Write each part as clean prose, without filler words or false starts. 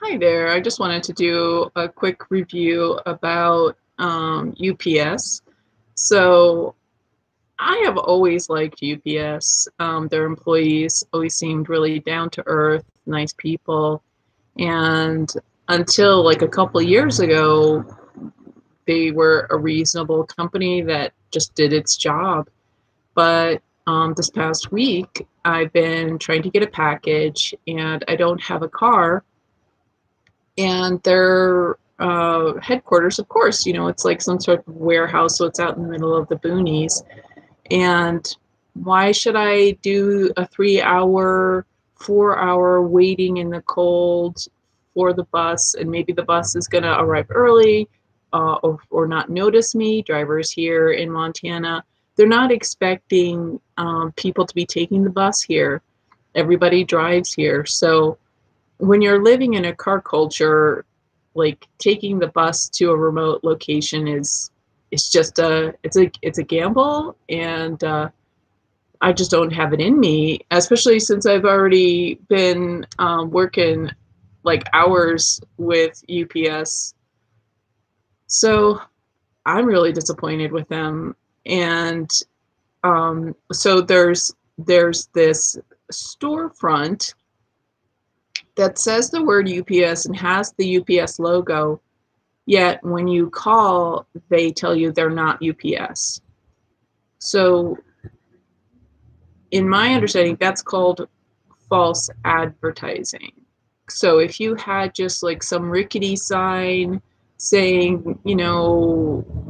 Hi there. I just wanted to do a quick review about UPS. So I have always liked UPS. Their employees always seemed really down to earth, nice people. And until like a couple years ago, they were a reasonable company that just did its job. But this past week, I've been trying to get a package and I don't have a car, and their headquarters, of course, it's like some sort of warehouse, so it's out in the middle of the boonies. And why should I do a 3 hour, 4 hour waiting in the cold for the bus? And maybe the bus is going to arrive early, or not notice me. Drivers here in Montana, they're not expecting people to be taking the bus here. Everybody drives here. So when you're living in a car culture, like taking the bus to a remote location it's just a gamble, and I just don't have it in me, especially since I've already been working like hours with UPS. So I'm really disappointed with them. And so there's this storefront that says the word UPS and has the UPS logo, yet when you call, they tell you they're not UPS. So, in my understanding, that's called false advertising. So, if you had just like some rickety sign saying,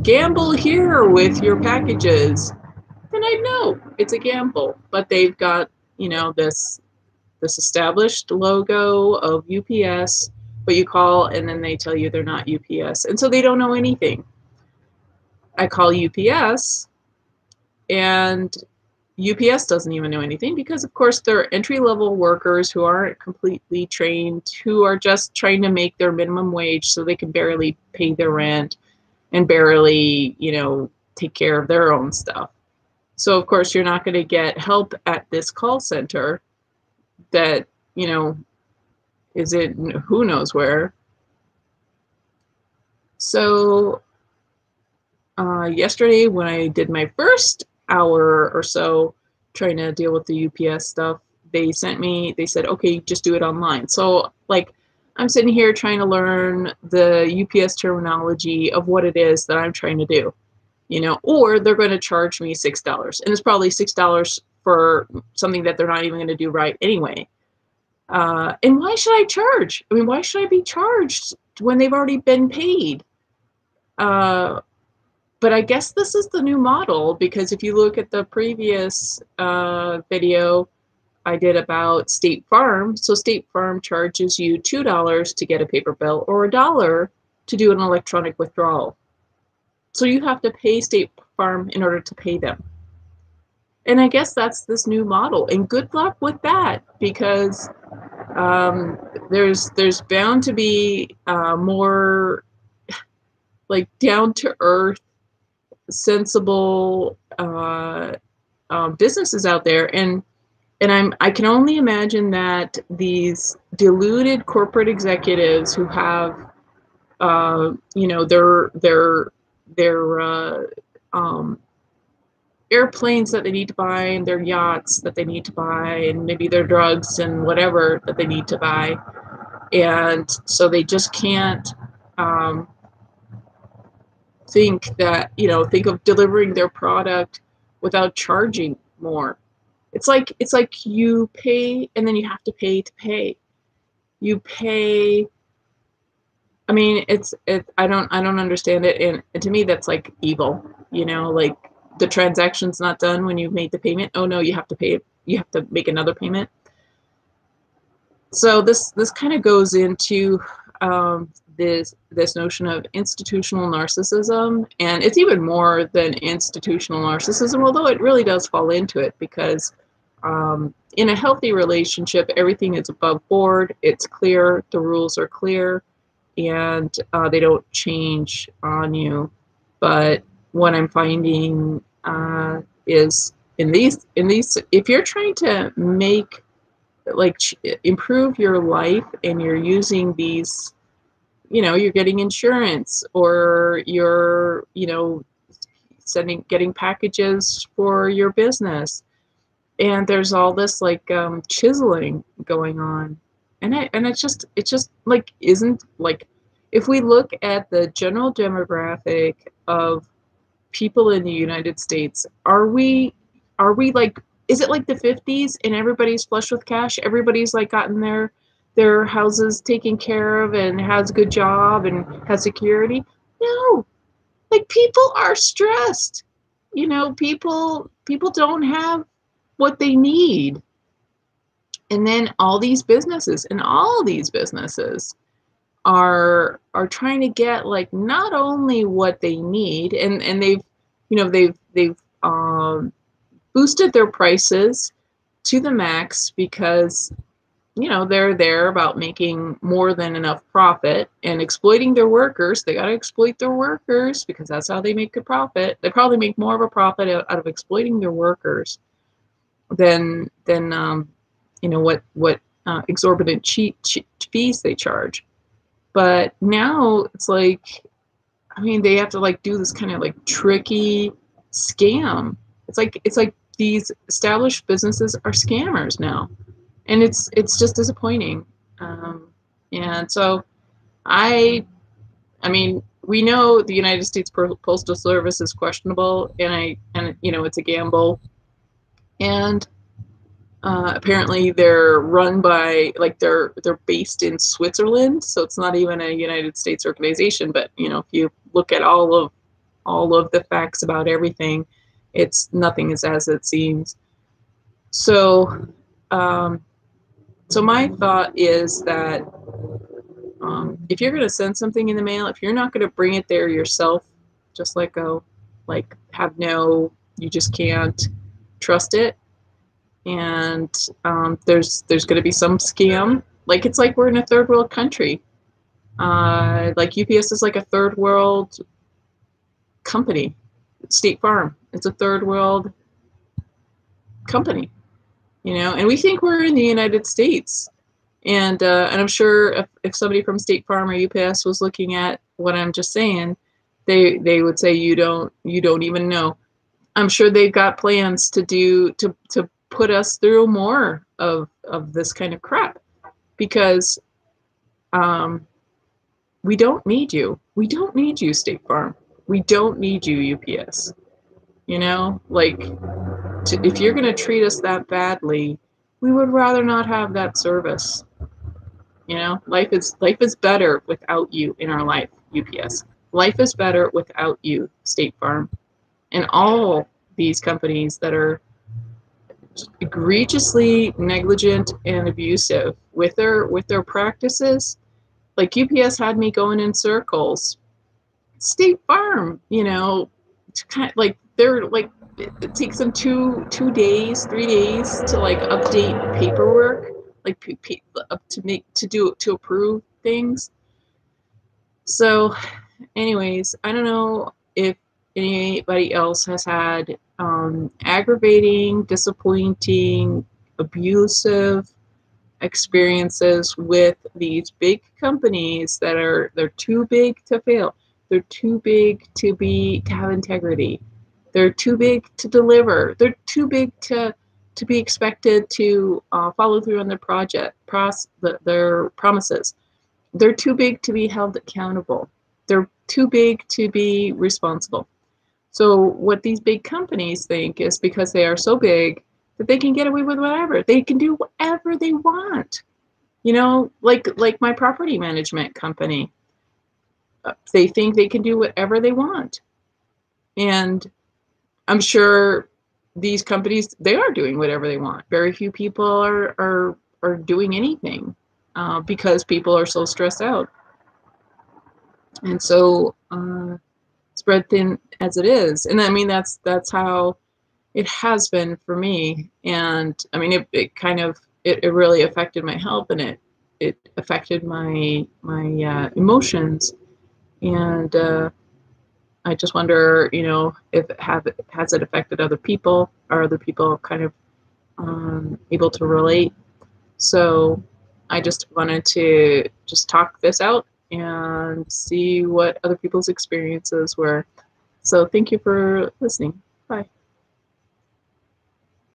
gamble here with your packages, then I'd know it's a gamble. But they've got, this established logo of UPS, but you call and then they tell you they're not UPS. And so they don't know anything. I call UPS and UPS doesn't even know anything because, of course, they're entry-level workers who aren't completely trained, who are just trying to make their minimum wage so they can barely pay their rent and barely, take care of their own stuff. So, of course, you're not going to get help at this call center that, is it who knows where. So yesterday when I did my first hour or so trying to deal with the UPS stuff, they said, okay, just do it online. So like I'm sitting here trying to learn the UPS terminology of what it is that I'm trying to do, or they're going to charge me $6. And it's probably $6 for something that they're not even going to do right anyway. And why should I charge? I mean, why should I be charged when they've already been paid? But I guess this is the new model, because if you look at the previous video I did about State Farm, so State Farm charges you $2 to get a paper bill or $1 to do an electronic withdrawal. So you have to pay State Farm in order to pay them. And I guess that's this new model. And good luck with that, because there's bound to be more like down to earth, sensible businesses out there, and I can only imagine that these deluded corporate executives who have their airplanes that they need to buy, and their yachts that they need to buy, and maybe their drugs and whatever that they need to buy. And so they just can't think of delivering their product without charging more. It's like you pay and then you have to pay to pay. You pay. I mean, I don't understand it, and to me that's like evil. Like the transaction's not done when you've made the payment. Oh no, you have to pay it. You have to make another payment. So this kind of goes into this notion of institutional narcissism, and it's even more than institutional narcissism, although it really does fall into it, because in a healthy relationship, everything is above board. It's clear. The rules are clear, and they don't change on you. But what I'm finding is in these, if you're trying to make like improve your life, and you're using these, you're getting insurance, or you're, getting packages for your business, and there's all this like chiseling going on, and it's just like, isn't like, if we look at the general demographic of people in the United States, are we like, is it like the 50s and everybody's flush with cash? Everybody's like gotten their houses taken care of and has a good job and has security? No, like people are stressed. People don't have what they need. And then all these businesses are trying to get like not only what they need, and they've boosted their prices to the max, because they're there about making more than enough profit and exploiting their workers. They got to exploit their workers because that's how they make a profit. They probably make more of a profit out of exploiting their workers than what exorbitant cheap fees they charge. But now it's like, I mean, they have to like do this kind of like tricky scam. It's like these established businesses are scammers now, and it's just disappointing. And so I mean, we know the United States Postal Service is questionable, and it's a gamble, and apparently they're run by, like, they're based in Switzerland, so it's not even a United States organization. But if you look at all of the facts about everything, it's nothing is as it seems. So, um, so my thought is that if you're going to send something in the mail, if you're not going to bring it there yourself, just let go. Like, you just can't trust it. And there's going to be some scam. Like, it's like we're in a third world country. Like, UPS is like a third world company. State Farm, it's a third world company, and we think we're in the United States. And I'm sure if somebody from State Farm or UPS was looking at what I'm just saying, they would say, you don't even know. I'm sure they've got plans to put us through more of this kind of crap, because we don't need you. We don't need you, State Farm. We don't need you, UPS. Like, if you're going to treat us that badly, we would rather not have that service. Life is better without you in our life, UPS. Life is better without you, State Farm, and all these companies that are egregiously negligent and abusive with their practices. Like, UPS had me going in circles. State Farm, kind of like, they're like, it takes them 2 days, 3 days to like update paperwork, like to approve things. So, anyways, I don't know if anybody else has had aggravating, disappointing, abusive experiences with these big companies they're too big to fail. They're too big to have integrity. They're too big to deliver. They're too big to be expected to follow through on their promises. They're too big to be held accountable. They're too big to be responsible. So what these big companies think is, because they are so big, that they can get away with whatever. They can do whatever they want. Like my property management company. They think they can do whatever they want. And I'm sure these companies, they are doing whatever they want. Very few people are doing anything because people are so stressed out. And so spread thin as it is. And I mean, that's how it has been for me. And I mean, it kind of, it really affected my health, and it affected my emotions. And I just wonder, if has it affected other people? Are other people kind of able to relate? So I just wanted to just talk this out and see what other people's experiences were. So thank you for listening. Bye.